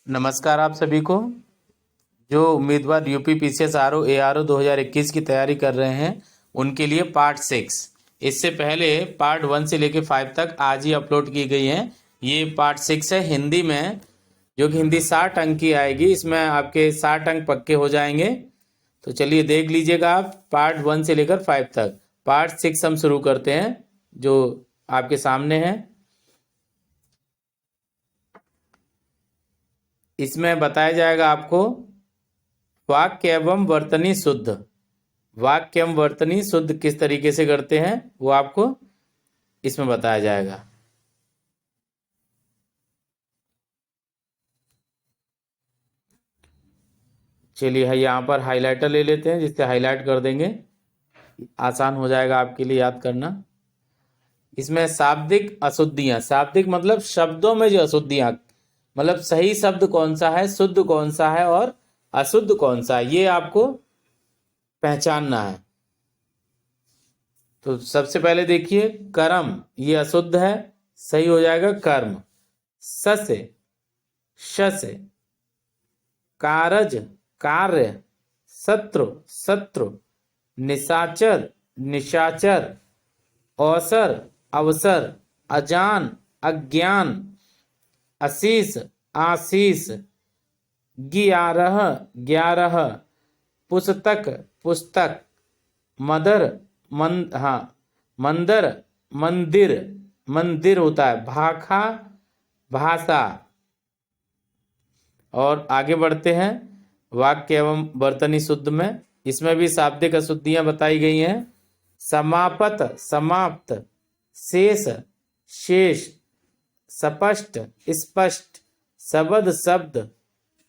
नमस्कार आप सभी को। जो उम्मीदवार यूपी पीसीएस आरओ एआरओ 2021 की तैयारी कर रहे हैं उनके लिए पार्ट 6, इससे पहले पार्ट 1 से लेकर 5 तक आज ही अपलोड की गई है। ये पार्ट 6 है हिंदी में, जो कि हिंदी 60 अंक की आएगी। इसमें आपके 60 अंक पक्के हो जाएंगे। तो चलिए देख लीजिएगा आप पार्ट 1 से लेकर 5 तक। पार्ट 6 हम शुरू करते हैं जो आपके सामने है। इसमें बताया जाएगा आपको वाक्य एवं वर्तनी शुद्ध। वाक्य एवं वर्तनी शुद्ध किस तरीके से करते हैं वो आपको इसमें बताया जाएगा। चलिए यहाँ पर हाइलाइटर ले लेते हैं, जिससे हाईलाइट कर देंगे, आसान हो जाएगा आपके लिए याद करना। इसमें शाब्दिक अशुद्धियां, शाब्दिक मतलब शब्दों में जो अशुद्धियां, मतलब सही शब्द कौन सा है, शुद्ध कौन सा है और अशुद्ध कौन सा है, ये आपको पहचानना है। तो सबसे पहले देखिए कर्म, ये अशुद्ध है, सही हो जाएगा कर्म। ससे, शसे, कारज, कार्य, शत्रु, शत्रु, निशाचर, निशाचर, अवसर, अवसर, अजान, अज्ञान, आशीष, आशीष, 11, 11, पुस्तक, पुस्तक, मदर, मंदर, मंदिर, मंदिर होता है, भाखा, भाषा। और आगे बढ़ते हैं वाक्य एवं वर्तनी शुद्ध में। इसमें भी शाब्दिक अशुद्धियां बताई गई हैं। समापत, समाप्त, शेष, शेष, स्पष्ट, स्पष्ट, शब्द, शब्द,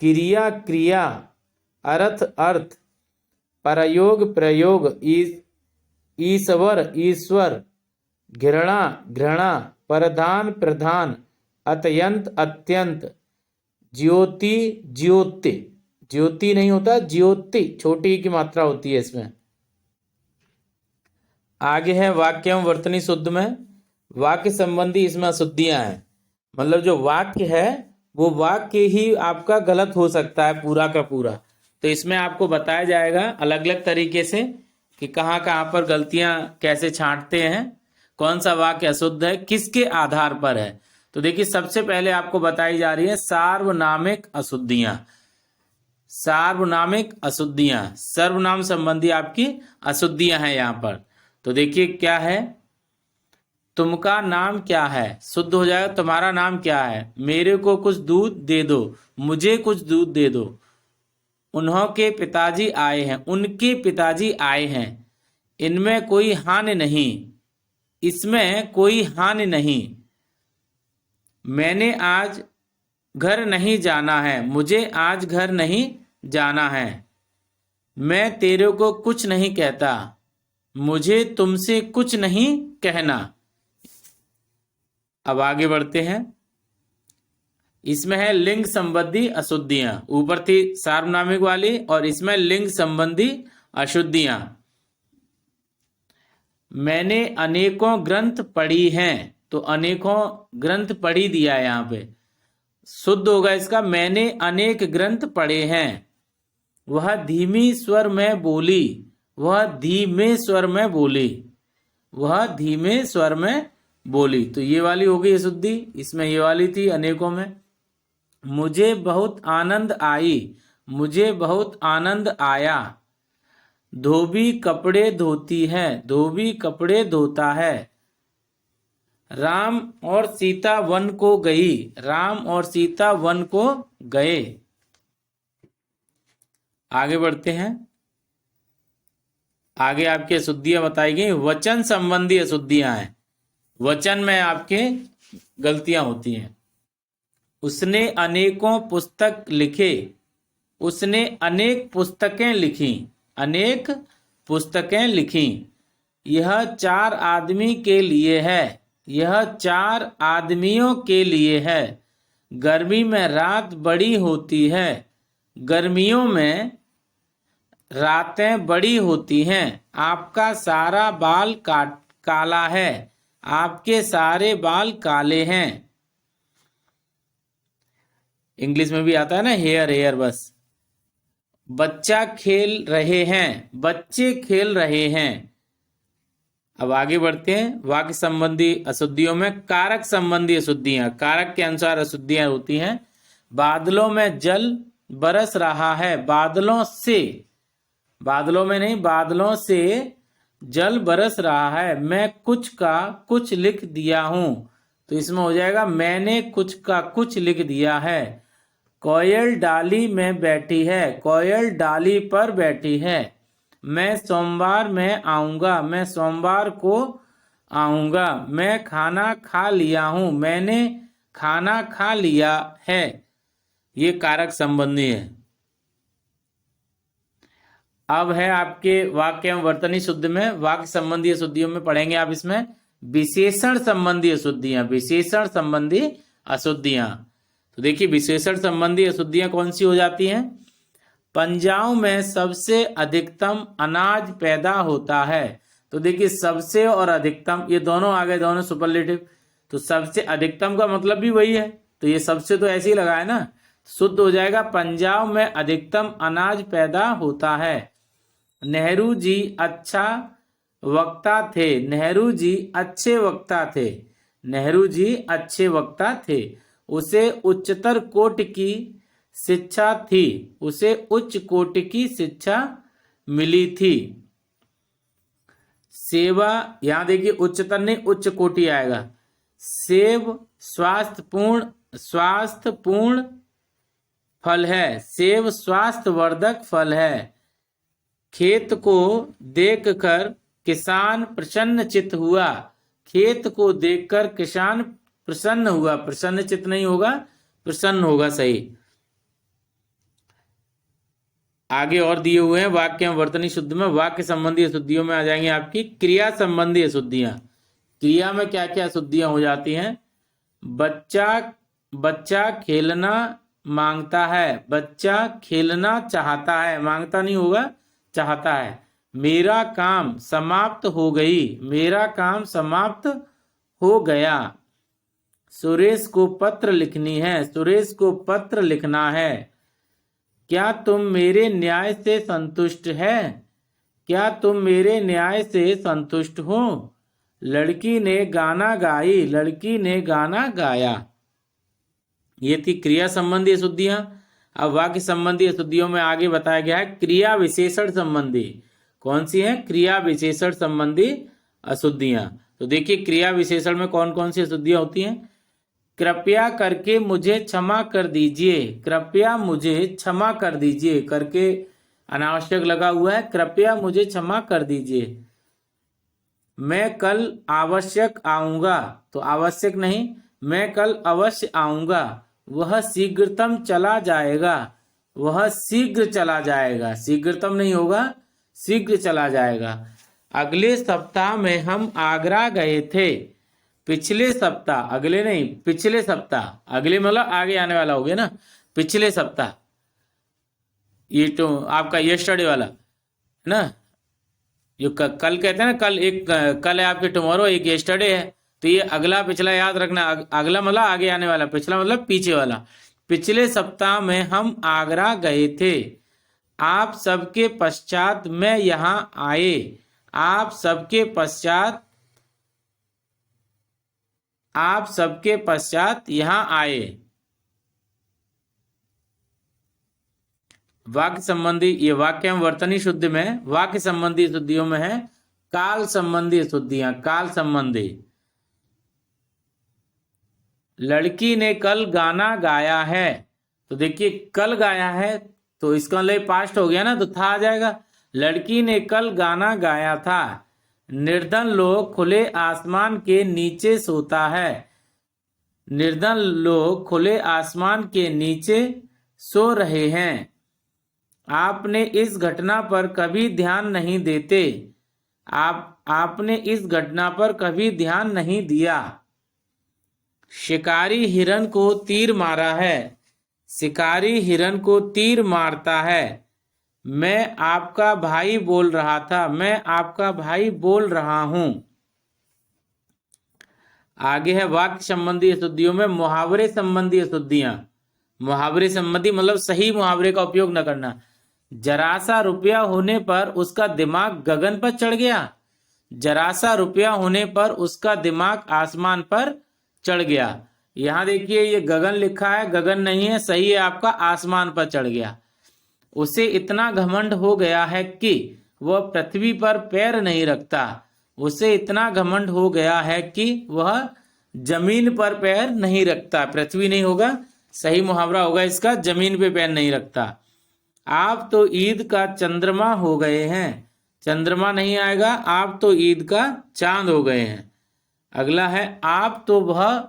क्रिया, क्रिया, अर्थ, अर्थ, प्रयोग, प्रयोग, ईश्वर, ईश्वर, घृणा, घृणा, प्रधान, प्रधान, अत्यंत, अत्यंत, ज्योति, ज्योति, ज्योति नहीं होता ज्योति, छोटी की मात्रा होती है इसमें। आगे है वाक्य एवं वर्तनी शुद्ध में। वाक्य संबंधी इसमें अशुद्धियां हैं, मतलब जो वाक्य है वो वाक्य ही आपका गलत हो सकता है पूरा का पूरा। तो इसमें आपको बताया जाएगा अलग अलग तरीके से कि कहाँ कहाँ पर गलतियां कैसे छांटते हैं, कौन सा वाक्य अशुद्ध है, किसके आधार पर है। तो देखिए सबसे पहले आपको बताई जा रही है सार्वनामिक अशुद्धियां। सार्वनामिक अशुद्धियां, सर्वनाम संबंधी आपकी अशुद्धियां हैं यहाँ पर। तो देखिए क्या है, तुमका नाम क्या है, शुद्ध हो जाएगा तुम्हारा नाम क्या है। मेरे को कुछ दूध दे दो, मुझे कुछ दूध दे दो। उन्हों के पिताजी आए हैं, उनके पिताजी आए हैं। इनमें कोई हानि नहीं, इसमें कोई हानि नहीं। मैंने आज घर नहीं जाना है, मुझे आज घर नहीं जाना है। मैं तेरे को कुछ नहीं कहता, मुझे तुमसे कुछ नहीं कहना। अब आगे बढ़ते हैं। इसमें है लिंग संबंधी अशुद्धियां, ऊपर थी सार्वनामिक वाली और इसमें लिंग संबंधी अशुद्धियां। मैंने अनेकों ग्रंथ पढ़ी हैं, तो अनेकों ग्रंथ पढ़ी दिया है यहाँ पे, शुद्ध होगा इसका मैंने अनेक ग्रंथ पढ़े हैं। वह धीमी स्वर में बोली, वह धीमे स्वर में बोली, वह धीमे स्वर में बोली। तो ये वाली हो गई अशुद्धि। इसमें ये वाली थी अनेकों में, मुझे बहुत आनंद आई, मुझे बहुत आनंद आया। धोबी कपड़े धोती है, धोबी कपड़े धोता है। राम और सीता वन को गई, राम और सीता वन को गए। आगे बढ़ते हैं। आगे आपकी अशुद्धियां बताई गई, वचन संबंधी अशुद्धियां हैं। वचन में आपके गलतियां होती हैं। उसने अनेकों पुस्तक लिखे, उसने अनेक पुस्तकें लिखी, अनेक पुस्तकें लिखी। यह 4 आदमी के लिए है, यह 4 आदमियों के लिए है। गर्मी में रात बड़ी होती है, गर्मियों में रातें बड़ी होती हैं। आपका सारा बाल काला है, आपके सारे बाल काले हैं। इंग्लिश में भी आता है ना, हेयर हेयर बस। बच्चा खेल रहे हैं, बच्चे खेल रहे हैं। अब आगे बढ़ते हैं। वाक्य संबंधी अशुद्धियों में कारक संबंधी अशुद्धियां, कारक के अनुसार अशुद्धियां होती हैं। बादलों में जल बरस रहा है, बादलों से, बादलों में नहीं, बादलों से जल बरस रहा है। मैं कुछ का कुछ लिख दिया हूं, तो इसमें हो जाएगा मैंने कुछ का कुछ लिख दिया है। कोयल डाली में बैठी है, कोयल डाली पर बैठी है। मैं सोमवार में आऊंगा, मैं सोमवार को आऊंगा। मैं खाना खा लिया हूं, मैंने खाना खा लिया है। ये कारक संबंधी है। अब है आपके वाक्य एवं वर्तनी शुद्ध में। वाक्य संबंधी अशुद्धियों में पढ़ेंगे आप इसमें विशेषण संबंधी अशुद्धियां, विशेषण संबंधी अशुद्धियां। तो देखिए विशेषण संबंधी अशुद्धियां कौन सी हो जाती हैं। पंजाब में सबसे अधिकतम अनाज पैदा होता है। तो देखिए सबसे और अधिकतम ये दोनों आ गए, दोनों सुपरलेटिव। तो सबसे अधिकतम का मतलब भी वही है, तो ये सबसे तो ऐसे ही लगा है ना, शुद्ध हो जाएगा पंजाब में अधिकतम अनाज पैदा होता है। नेहरू जी अच्छा वक्ता थे, नेहरू जी अच्छे वक्ता थे, नेहरू जी अच्छे वक्ता थे। उसे उच्चतर कोटि की शिक्षा थी, उसे उच्च कोटि की शिक्षा मिली थी। सेवा, यहां देखिए उच्चतर नहीं उच्च कोटि आएगा। सेब स्वास्थ्यपूर्ण फल है, सेब स्वास्थ्यवर्धक फल है। खेत को देखकर किसान प्रसन्नचित्त हुआ, खेत को देखकर किसान प्रसन्न हुआ, प्रसन्नचित्त नहीं होगा, प्रसन्न होगा सही। आगे और दिए हुए हैं वाक्य एवं वर्तनी शुद्ध में। वाक्य संबंधी अशुद्धियों में आ जाएंगे आपकी क्रिया संबंधी अशुद्धियां। क्रिया में क्या क्या अशुद्धियां हो जाती हैं। बच्चा खेलना मांगता है, बच्चा खेलना चाहता है, मांगता नहीं होगा, चाहता है। मेरा काम समाप्त हो गई, मेरा काम समाप्त हो गया। सुरेश को पत्र लिखनी है, सुरेश को पत्र लिखना है। क्या तुम मेरे न्याय से संतुष्ट है, क्या तुम मेरे न्याय से संतुष्ट हो। लड़की ने गाना गाई, लड़की ने गाना गाया। ये थी क्रिया संबंधी अशुद्धियां। अब वाक्य संबंधी अशुद्धियों में आगे बताया गया है क्रिया विशेषण संबंधी। कौन सी है, क्रिया विशेषण संबंधी अशुद्धियां। तो देखिए क्रिया विशेषण में कौन कौन सी अशुद्धियां होती हैं। कृपया करके मुझे क्षमा कर दीजिए, कृपया मुझे क्षमा कर दीजिए, करके अनावश्यक लगा हुआ है, कृपया मुझे क्षमा कर दीजिए। मैं कल आवश्यक आऊंगा, तो आवश्यक नहीं, मैं कल अवश्य आऊंगा। वह शीघ्रतम चला जाएगा, वह शीघ्र चला जाएगा, शीघ्रतम नहीं होगा, शीघ्र चला जाएगा। अगले सप्ताह में हम आगरा गए थे, पिछले सप्ताह, अगले नहीं पिछले सप्ताह, अगले मतलब आगे आने वाला हो गया ना, पिछले सप्ताह। ये तो आपका यस्टरडे वाला है ना, जो कल कहते हैं ना, कल एक कल है आपके टुमारो, एक यस्टरडे है। तो ये अगला पिछला याद रखना, अगला मतलब आगे आने वाला, पिछला मतलब पीछे वाला। पिछले सप्ताह में हम आगरा गए थे। आप सबके पश्चात मैं यहाँ आए, आप सबके पश्चात, आप सबके पश्चात यहाँ आए। वाक्य संबंधी, ये वाक्य एवं वर्तनी शुद्ध में। वाक्य संबंधी शुद्धियों में है काल संबंधी शुद्धियां, काल संबंधी। लड़की ने कल गाना गाया है, तो देखिए कल गाया है तो इसका मतलब पास्ट हो गया ना, तो था आ जाएगा। लड़की ने कल गाना गाया था। निर्धन लोग खुले आसमान के नीचे सोता है, निर्धन लोग खुले आसमान के नीचे सो रहे हैं। आपने इस घटना पर कभी ध्यान नहीं देते, आपने इस घटना पर कभी ध्यान नहीं दिया। शिकारी हिरन को तीर मारा है, शिकारी हिरन को तीर मारता है। मैं आपका भाई बोल रहा था, मैं आपका भाई बोल रहा हूं। आगे है वाक्य संबंधी अशुद्धियों में मुहावरे संबंधी अशुद्धियां। मुहावरे संबंधी मतलब सही मुहावरे का उपयोग न करना। जरा सा रुपया होने पर उसका दिमाग गगन पर चढ़ गया। जरा सा रुपया होने पर उसका दिमाग आसमान पर चढ़ गया। यहां देखिए ये गगन लिखा है, गगन नहीं है, सही है आपका आसमान पर चढ़ गया। उसे इतना घमंड हो गया है कि वह पृथ्वी पर पैर नहीं रखता। उसे इतना घमंड हो गया है कि वह जमीन पर पैर नहीं रखता। पृथ्वी नहीं होगा, सही मुहावरा होगा इसका, जमीन पे पैर नहीं रखता। आप तो ईद का चंद्रमा हो गए हैं। चंद्रमा नहीं आएगा, आप तो ईद का चांद हो गए हैं। अगला है आप तो वह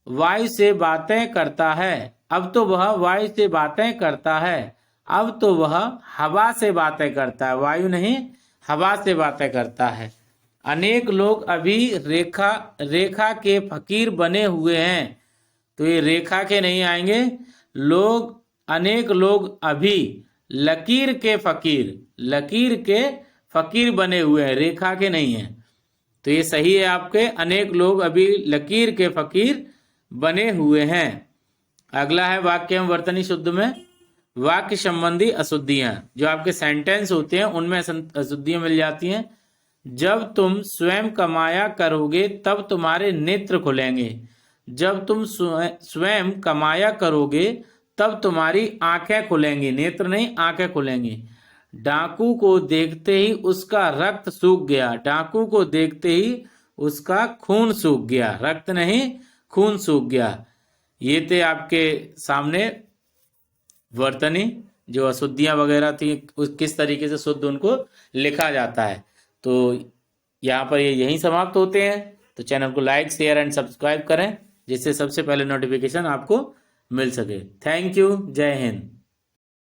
वायु से बातें करता है। अब तो वह वायु से बातें करता है। अब तो वह हवा से बातें करता है, वायु नहीं हवा से बातें करता है। अनेक लोग अभी रेखा रेखा के फकीर बने हुए हैं। तो ये रेखा के नहीं आएंगे, लोग अनेक लोग अभी लकीर के फकीर बने हुए हैं, रेखा के नहीं है। तो ये सही है आपके, अनेक लोग अभी लकीर के फकीर बने हुए हैं। अगला है वाक्य एवं वर्तनी शुद्ध में वाक्य संबंधी अशुद्धियां। जो आपके सेंटेंस होते हैं उनमें अशुद्धियां मिल जाती हैं। जब तुम स्वयं कमाया करोगे तब तुम्हारे नेत्र खुलेंगे। जब तुम स्वयं कमाया करोगे तब तुम्हारी आंखें खुलेंगी, नेत्र नहीं आंखें खुलेंगी। डाकू को देखते ही उसका रक्त सूख गया। डाकू को देखते ही उसका खून सूख गया, रक्त नहीं खून सूख गया। ये थे आपके सामने वर्तनी, जो अशुद्धियां वगैरह थी किस तरीके से शुद्ध उनको लिखा जाता है। तो यहाँ पर ये यहीं समाप्त होते हैं। तो चैनल को लाइक शेयर एंड सब्सक्राइब करें, जिससे सबसे पहले नोटिफिकेशन आपको मिल सके। थैंक यू, जय हिंद।